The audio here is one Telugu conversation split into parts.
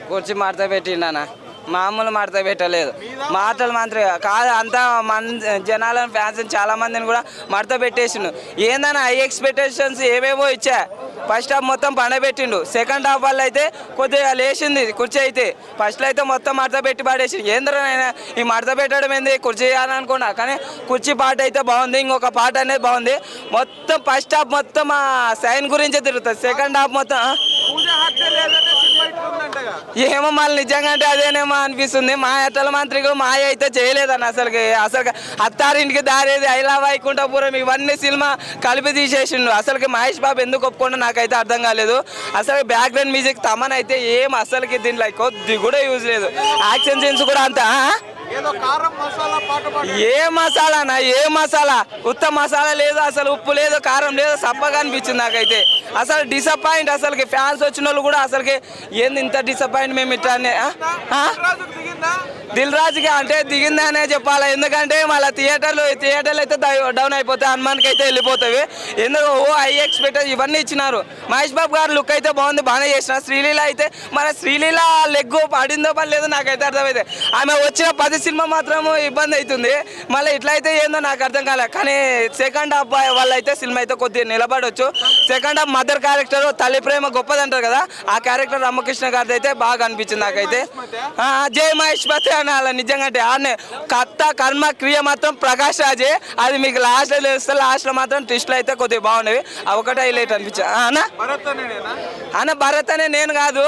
కుర్చీ మడత పెట్టిండనా మామూలు మడత పెట్టలేదు మాటలు మాత్రం కాదు అంతా జనాలను ఫ్యాన్స్ చాలా మందిని కూడా మడత పెట్టేసిండు ఏందన్నా హై ఎక్స్పెక్టేషన్స్ ఏవేవో ఇచ్చా ఫస్ట్ హాఫ్ మొత్తం పండబెట్టిండు సెకండ్ హాఫ్ వల్ల అయితే కొద్దిగా లేచింది కుర్చీ అయితే ఫస్ట్లో అయితే మొత్తం మడత పెట్టి పడేసిండు ఏంద్రా ఈ మడత పెట్టడం ఏంది కుర్చీ చేయాలని అనుకున్నా కానీ కుర్చీ పాట అయితే బాగుంది ఇంకొక పాట అనేది బాగుంది మొత్తం ఫస్ట్ హాఫ్ మొత్తం ఆ సైన్ గురించే తిరుగుతుంది సెకండ్ హాఫ్ మొత్తం ఏమో మళ్ళీ నిజంగా అంటే అదేనేమో అనిపిస్తుంది మా ఎట్టల మంత్రిగా మాయ అయితే చేయలేదన్న అసలు అత్తారింటికి దారేది ఐలావాయికుంఠపురం ఇవన్నీ సినిమా కలిపి తీసేసిండు అసలుకి మహేష్ బాబు ఎందుకు ఒప్పుకోండి నాకైతే అర్థం కాలేదు అసలు బ్యాక్గ్రౌండ్ మ్యూజిక్ తమనైతే ఏం అసలుకి దీంట్లో కొద్ది కూడా యూజ్ లేదు యాక్షన్ సీన్స్ కూడా అంతా ఏ మసాలానా ఏ మసాలా ఉత్త మసాలా లేదు అసలు ఉప్పు లేదు కారం లేదు సప్పగా అనిపించింది నాకైతే అసలు డిసప్పాయింట్ అసలుకి ఫ్యాన్స్ వచ్చిన వాళ్ళు కూడా అసలుకి ఏంది ఇంత డిసప్పాయింట్ మేము ఇట్లా దిల్ రాజుకి అంటే దిగిందనే చెప్పాలి ఎందుకంటే మళ్ళీ థియేటర్లు అయితే డౌన్ అయిపోతాయి హనుమాన్కి అయితే వెళ్ళిపోతాయి ఎందుకు హై ఎక్స్పెక్టేషన్ ఇవన్నీ ఇచ్చినారు మహేష్ బాబు గారు లుక్ అయితే బాగుంది బాగానే చేసిన శ్రీలీల అయితే మన శ్రీలీల లెగ్ పడిందో పడలేదో నాకైతే అర్థమైతే ఆమె వచ్చిన 10 సినిమా మాత్రం ఇబ్బంది అవుతుంది మళ్ళీ ఇట్లా అయితే ఏందో నాకు అర్థం కాలే కానీ సెకండ్ హాఫ్ వల్ల అయితే సినిమా అయితే కొద్దిగా నిలబడవచ్చు సెకండ్ హాఫ్ మదర్ క్యారెక్టర్ తల్లి ప్రేమ గొప్పది అంటారు కదా ఆ క్యారెక్టర్ రామకృష్ణ గారిది అయితే బాగా అనిపించింది నాకైతే జై మహేష్ బాబు అనాలి నిజంగా అంటే ఆడనే కర్త కర్మ క్రియ మాత్రం ప్రకాష్ రాజే అది మీకు లాస్ట్లో తెలుస్తే లాస్ట్లో మాత్రం ట్విస్ట్లు అయితే కొద్దిగా బాగున్నవి ఒకటే హైలైట్ అనిపించింది అన్న భరత్ అనే నేను కాదు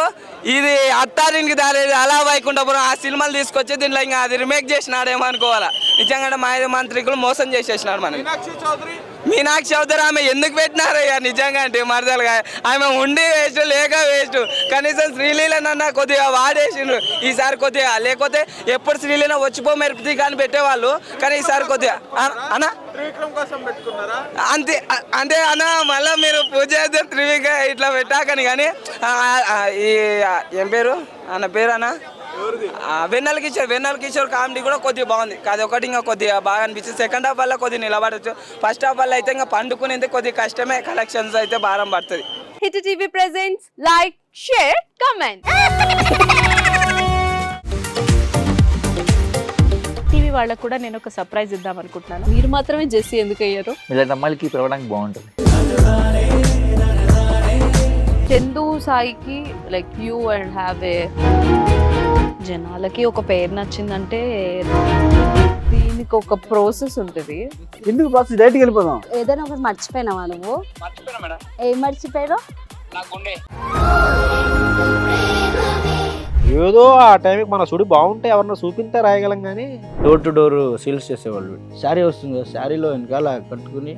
ఇది అత్తారింటికి దారేది అలా వైకుంఠపురం ఆ సినిమాలు తీసుకొచ్చి దీంట్లో ఇంకా అది రిమేక్ చేసినాడేమో అనుకోవాలా నిజంగా మాయ మంత్రికులు మోసం చేసేసినాడు మనం మీనాక్షి చౌదరి ఆమె ఎందుకు పెట్టినారయ్యా నిజంగా అంటే మరదలుగా ఆమె ఉండి వేస్ట్ లేక వేస్ట్ కనీసం శ్రీలీలనన్నా కొద్దిగా వాడేసిండ్రు ఈసారి కొద్దిగా లేకపోతే ఎప్పుడు శ్రీలీల వచ్చిపో మెరుపుతి కానీ పెట్టేవాళ్ళు కానీ ఈసారి కొద్దిగా అన్న అంతే అంటే అన్న మళ్ళీ మీరు పూజ చేస్తే త్రివిక ఇట్లా పెట్టాకని కానీ ఈ ఏం పేరు అన్న పేరు అన్న వెన్నెల కిషోర్ కామెడీ కూడా కొద్దిగా బాగుంది అది ఒకటి ఇంకా కొద్దిగా బాగా అనిపించింది సెకండ్ హాఫ్ వల్ల కొద్దిగా నిలబడచ్చు ఫస్ట్ హాఫ్ వల్ల అయితే ఇంకా పండుకునేది కొద్దిగా కష్టమే కలెక్షన్స్ అయితే భారం పడుతుంది hit TV presents like share comment TV వాళ్ళకు కూడా నేను ఒక సర్ప్రైజ్ ఇద్దాం అనుకుంటున్నాను మీరు మాత్రమే జెస్సీ ఎందుకు అయ్యారు ఇలాంటి అమ్మాయిలకి పిలవడానికి బాగుంటుంది చందు సాయికి like you and have a జనాలకి ఒక పేరు నచ్చిందంటే దీనికి ఒక ప్రాసెస్ ఉంటుంది ఎందుకు ప్రాసెస్ డైరెక్ట్గా వెళ్ళిపోదాం ఏదైనా ఒకటి మర్చిపోయినావా నువ్వు ఏం మర్చిపోయావు ఏదో ఆ టైంకి మన సుడి బాగుంటే ఎవరన్నా చూపిస్తే రాయగలం కానీ డోర్ టు డోర్ సేల్స్ చేసేవాళ్ళు శారీ వస్తుంది శారీలో వెనకాల కట్టుకుని